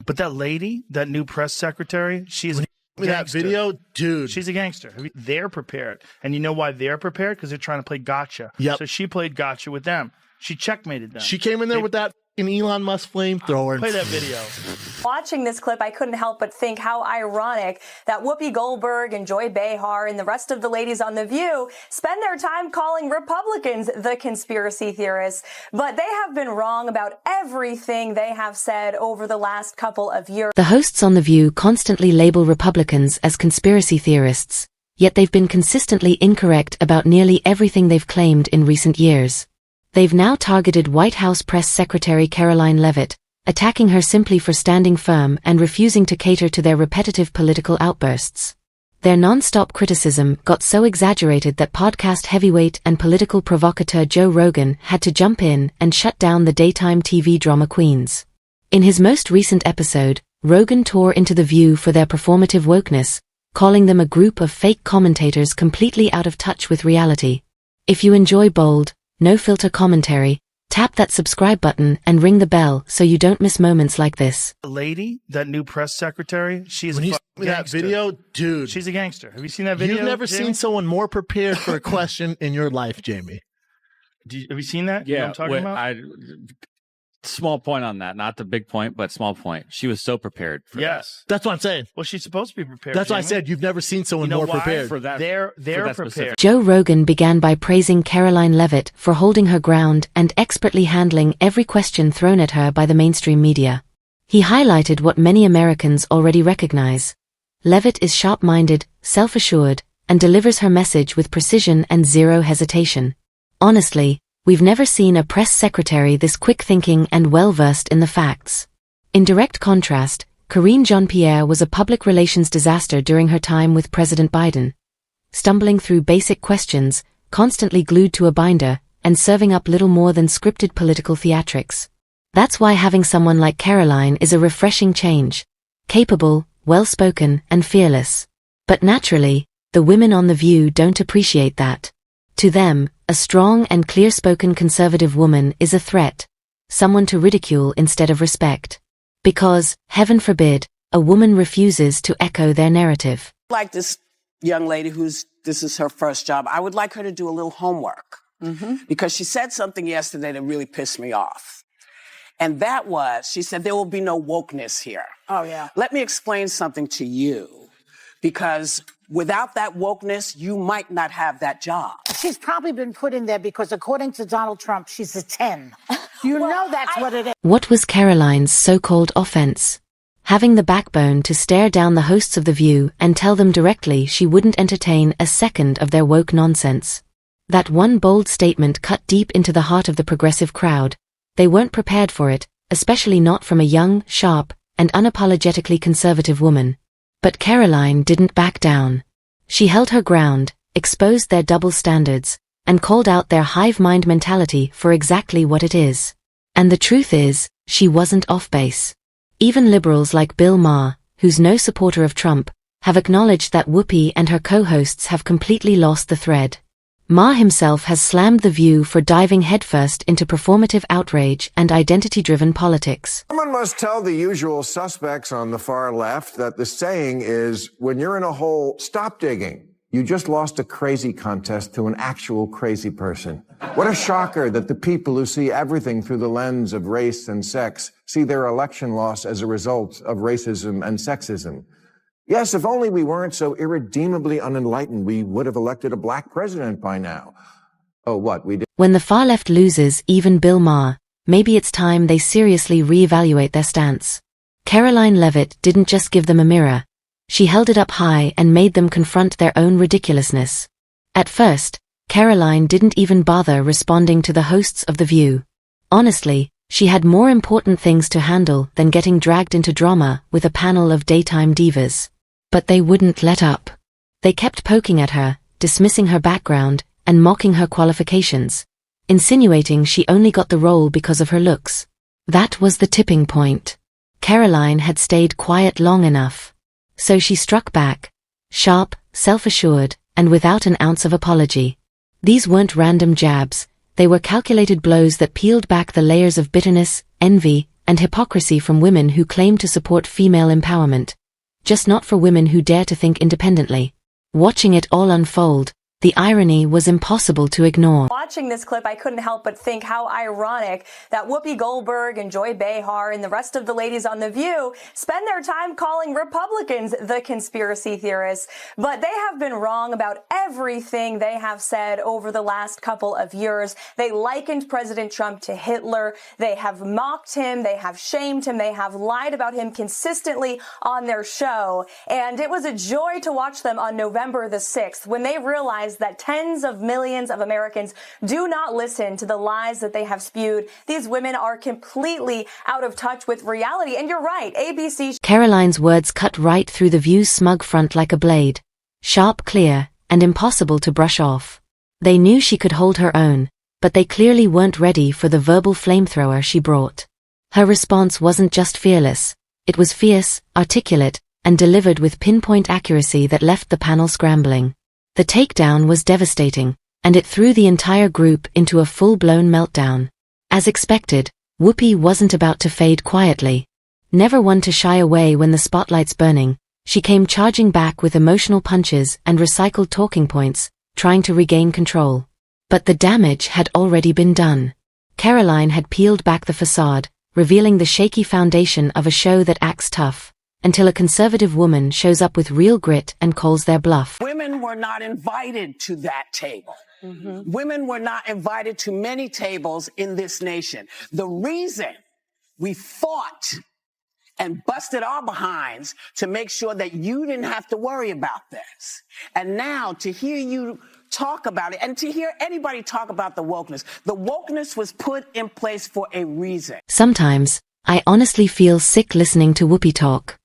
But that lady, that new press secretary, she's that video, dude. She's a gangster. They're prepared. And you know why they're prepared? Because they're trying to play gotcha. Yep. So she played gotcha with them. She checkmated them. She came in there with that Elon Musk flamethrower. Play that video. Watching this clip, I couldn't help but think how ironic that Whoopi Goldberg and Joy Behar and the rest of the ladies on The View spend their time calling Republicans the conspiracy theorists. But they have been wrong about everything they have said over the last couple of years. The hosts on The View constantly label Republicans as conspiracy theorists, yet they've been consistently incorrect about nearly everything they've claimed in recent years. They've now targeted White House Press Secretary Karoline Leavitt, attacking her simply for standing firm and refusing to cater to their repetitive political outbursts. Their non-stop criticism got so exaggerated that podcast heavyweight and political provocateur Joe Rogan had to jump in and shut down the daytime TV drama queens. In his most recent episode, Rogan tore into The View for their performative wokeness, calling them a group of fake commentators completely out of touch with reality. If you enjoy bold, no-filter commentary, tap that subscribe button and ring the bell so you don't miss moments like this. The lady, that new press secretary, she's a that gangster. video, dude. She's a gangster. Have you seen that video? You've never Jamie? seen someone more prepared for a question in your life, Jamie. Have you seen that? Yeah, You know what I'm talking about? Small point on that. Not the big point, but small point. She was so prepared for Yes. That's what I'm saying. Well, she's supposed to be prepared. That's why I Jamie. said you've never seen someone You know more why? prepared. for that. They're for that prepared. specific. Joe Rogan began by praising Karoline Leavitt for holding her ground and expertly handling every question thrown at her by the mainstream media. He highlighted what many Americans already recognize. Leavitt is sharp-minded, self-assured, and delivers her message with precision and zero hesitation. Honestly, we've never seen a press secretary this quick-thinking and well-versed in the facts. In direct contrast, Karine Jean-Pierre was a public relations disaster during her time with President Biden. Stumbling through basic questions, constantly glued to a binder, and serving up little more than scripted political theatrics. That's why having someone like Karoline is a refreshing change. Capable, well-spoken, and fearless. But naturally, the women on The View don't appreciate that. To them, a strong and clear-spoken conservative woman is a threat. Someone to ridicule instead of respect. Because, heaven forbid, a woman refuses to echo their narrative. Like this young lady this is her first job, I would like her to do a little homework. Because she said something yesterday that really pissed me off. And that was, she said, there will be no wokeness here. Oh, yeah. Let me explain something to you. Because without that wokeness, you might not have that job. She's probably been put in there because, according to Donald Trump, she's a 10. You know that's what it is. What was Karoline's so-called offense? Having the backbone to stare down the hosts of The View and tell them directly she wouldn't entertain a second of their woke nonsense. That one bold statement cut deep into the heart of the progressive crowd. They weren't prepared for it, especially not from a young, sharp, and unapologetically conservative woman. But Karoline didn't back down. She held her ground, exposed their double standards, and called out their hive mind mentality for exactly what it is. And the truth is, she wasn't off base. Even liberals like Bill Maher, who's no supporter of Trump, have acknowledged that Whoopi and her co-hosts have completely lost the thread. Maher himself has slammed The View for diving headfirst into performative outrage and identity-driven politics. Someone must tell the usual suspects on the far left that the saying is, when you're in a hole, stop digging. You just lost a crazy contest to an actual crazy person. What a shocker that the people who see everything through the lens of race and sex see their election loss as a result of racism and sexism. Yes, if only we weren't so irredeemably unenlightened, we would have elected a black president by now. Oh, what, we did? When the far left loses even Bill Maher, maybe it's time they seriously reevaluate their stance. Karoline Leavitt didn't just give them a mirror. She held it up high and made them confront their own ridiculousness. At first, Karoline didn't even bother responding to the hosts of The View. Honestly, she had more important things to handle than getting dragged into drama with a panel of daytime divas. But they wouldn't let up. They kept poking at her, dismissing her background, and mocking her qualifications, insinuating she only got the role because of her looks. That was the tipping point. Karoline had stayed quiet long enough. So she struck back, sharp, self-assured, and without an ounce of apology. These weren't random jabs, they were calculated blows that peeled back the layers of bitterness, envy, and hypocrisy from women who claim to support female empowerment. Just not for women who dare to think independently. Watching it all unfold, the irony was impossible to ignore. Watching this clip, I couldn't help but think how ironic that Whoopi Goldberg and Joy Behar and the rest of the ladies on The View spend their time calling Republicans the conspiracy theorists. But they have been wrong about everything they have said over the last couple of years. They likened President Trump to Hitler. They have mocked him. They have shamed him. They have lied about him consistently on their show. And it was a joy to watch them on November the 6th when they realized that tens of millions of Americans do not listen to the lies that they have spewed. These women are completely out of touch with reality. And you're right, ABC. Karoline's words cut right through The View's smug front like a blade. Sharp, clear, and impossible to brush off. They knew she could hold her own, but they clearly weren't ready for the verbal flamethrower she brought. Her response wasn't just fearless. It was fierce, articulate, and delivered with pinpoint accuracy that left the panel scrambling. The takedown was devastating, and it threw the entire group into a full-blown meltdown. As expected, Whoopi wasn't about to fade quietly. Never one to shy away when the spotlight's burning, she came charging back with emotional punches and recycled talking points, trying to regain control. But the damage had already been done. Karoline had peeled back the facade, revealing the shaky foundation of a show that acts tough, until a conservative woman shows up with real grit and calls their bluff. Women were not invited to that table. Women were not invited to many tables in this nation. The reason we fought and busted our behinds to make sure that you didn't have to worry about this. And now to hear you talk about it and to hear anybody talk about the wokeness was put in place for a reason. Sometimes, I honestly feel sick listening to Whoopi talk.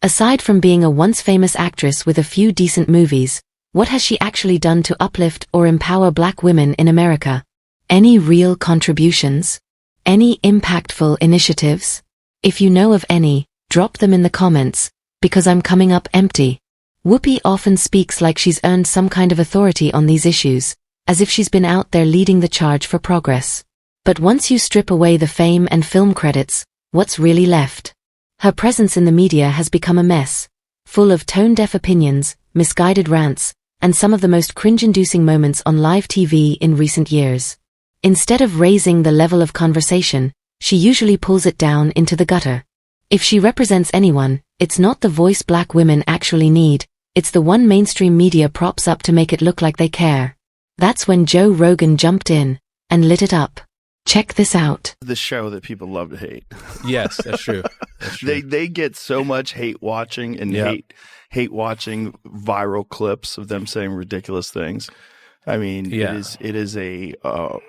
Aside from being a once-famous actress with a few decent movies, what has she actually done to uplift or empower Black women in America? Any real contributions? Any impactful initiatives? If you know of any, drop them in the comments, because I'm coming up empty. Whoopi often speaks like she's earned some kind of authority on these issues, as if she's been out there leading the charge for progress. But once you strip away the fame and film credits, what's really left? Her presence in the media has become a mess, full of tone-deaf opinions, misguided rants, and some of the most cringe-inducing moments on live TV in recent years. Instead of raising the level of conversation, she usually pulls it down into the gutter. If she represents anyone, it's not the voice Black women actually need, it's the one mainstream media props up to make it look like they care. That's when Joe Rogan jumped in and lit it up. Check this out. The show that people love to hate. Yes, that's true. That's true. They get so much hate watching and hate watching viral clips of them saying ridiculous things. I mean, it is a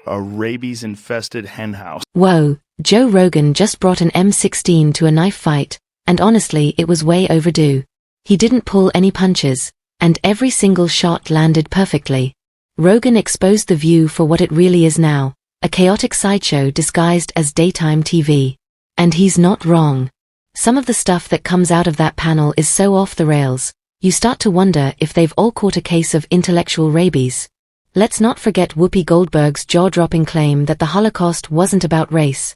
rabies infested hen house. Whoa, Joe Rogan just brought an M16 to a knife fight, and honestly, it was way overdue. He didn't pull any punches, and every single shot landed perfectly. Rogan exposed The View for what it really is now. A chaotic sideshow disguised as daytime TV. And he's not wrong. Some of the stuff that comes out of that panel is so off the rails, you start to wonder if they've all caught a case of intellectual rabies. Let's not forget Whoopi Goldberg's jaw-dropping claim that the Holocaust wasn't about race.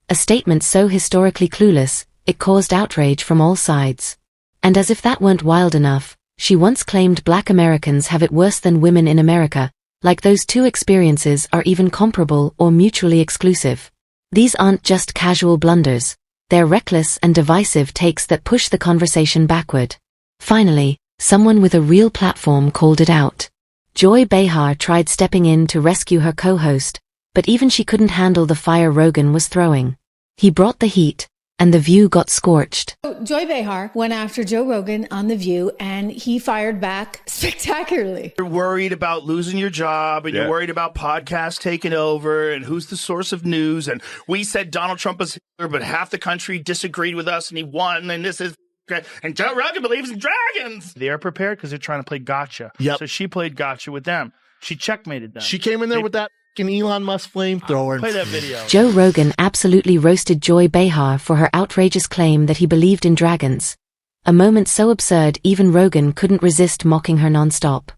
A statement so historically clueless, it caused outrage from all sides. And as if that weren't wild enough, she once claimed Black Americans have it worse than women in America, like those two experiences are even comparable or mutually exclusive. These aren't just casual blunders, they're reckless and divisive takes that push the conversation backward. Finally, someone with a real platform called it out. Joy Behar tried stepping in to rescue her co-host, but even she couldn't handle the fire Rogan was throwing. He brought the heat, and The View got scorched. Joy Behar went after Joe Rogan on The View, and he fired back spectacularly. You're worried about losing your job, and you're worried about podcasts taking over, and who's the source of news, and we said Donald Trump was Hitler, but half the country disagreed with us, and he won, and this is... And Joe Rogan believes in dragons. They're prepared because they're trying to play gotcha. Yep. So she played gotcha with them. She checkmated them. She came in there with that Elon Musk flamethrower. Play that video. Joe Rogan absolutely roasted Joy Behar for her outrageous claim that he believed in dragons. A moment so absurd even Rogan couldn't resist mocking her nonstop.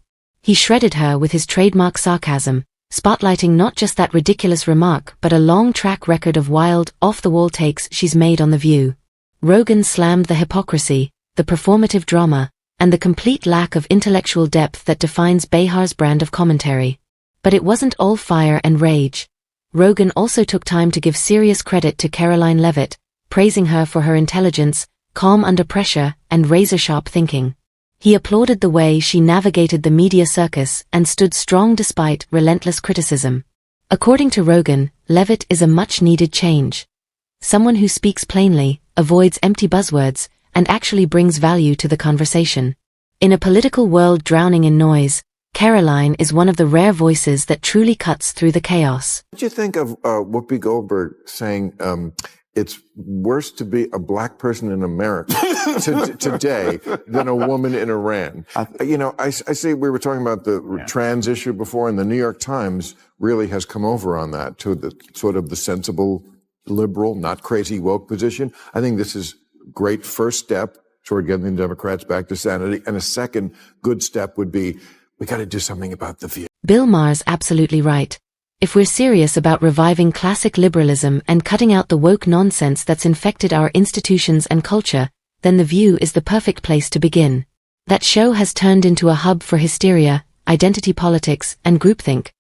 He shredded her with his trademark sarcasm, spotlighting not just that ridiculous remark but a long track record of wild, off-the-wall takes she's made on The View. Rogan slammed the hypocrisy, the performative drama, and the complete lack of intellectual depth that defines Behar's brand of commentary. But it wasn't all fire and rage. Rogan also took time to give serious credit to Karoline Leavitt, praising her for her intelligence, calm under pressure, and razor-sharp thinking. He applauded the way she navigated the media circus and stood strong despite relentless criticism. According to Rogan, Leavitt is a much-needed change. Someone who speaks plainly, avoids empty buzzwords, and actually brings value to the conversation. In a political world drowning in noise, Karoline is one of the rare voices that truly cuts through the chaos. What do you think of Whoopi Goldberg saying it's worse to be a black person in America today than a woman in Iran? I see we were talking about the trans issue before, and the New York Times really has come over on that to the sort of the sensible, liberal, not crazy woke position. I think this is a great first step toward getting the Democrats back to sanity. And a second good step would be, we got to do something about The View. Bill Maher's absolutely right. If we're serious about reviving classic liberalism and cutting out the woke nonsense that's infected our institutions and culture, then The View is the perfect place to begin. That show has turned into a hub for hysteria, identity politics, and groupthink.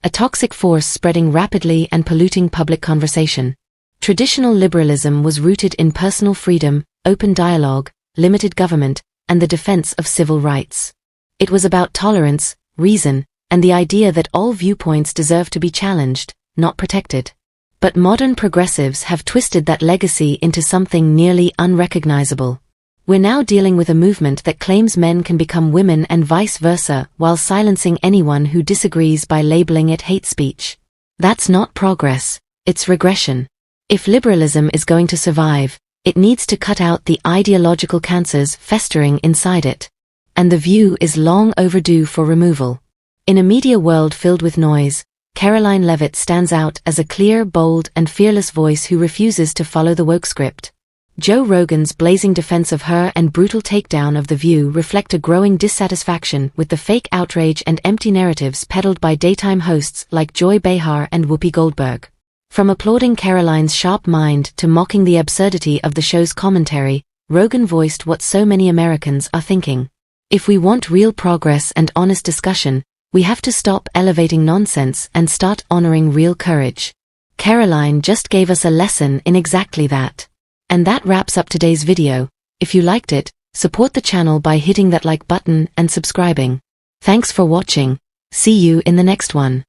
A toxic force spreading rapidly and polluting public conversation. Traditional liberalism was rooted in personal freedom, open dialogue, limited government, and the defense of civil rights. It was about tolerance, reason, and the idea that all viewpoints deserve to be challenged, not protected. But modern progressives have twisted that legacy into something nearly unrecognizable. We're now dealing with a movement that claims men can become women and vice versa while silencing anyone who disagrees by labeling it hate speech. That's not progress, it's regression. If liberalism is going to survive, it needs to cut out the ideological cancers festering inside it. And The View is long overdue for removal. In a media world filled with noise, Karoline Leavitt stands out as a clear, bold, and fearless voice who refuses to follow the woke script. Joe Rogan's blazing defense of her and brutal takedown of The View reflect a growing dissatisfaction with the fake outrage and empty narratives peddled by daytime hosts like Joy Behar and Whoopi Goldberg. From applauding Karoline's sharp mind to mocking the absurdity of the show's commentary, Rogan voiced what so many Americans are thinking. If we want real progress and honest discussion, we have to stop elevating nonsense and start honoring real courage. Karoline just gave us a lesson in exactly that. And that wraps up today's video. If you liked it, support the channel by hitting that like button and subscribing. Thanks for watching. See you in the next one.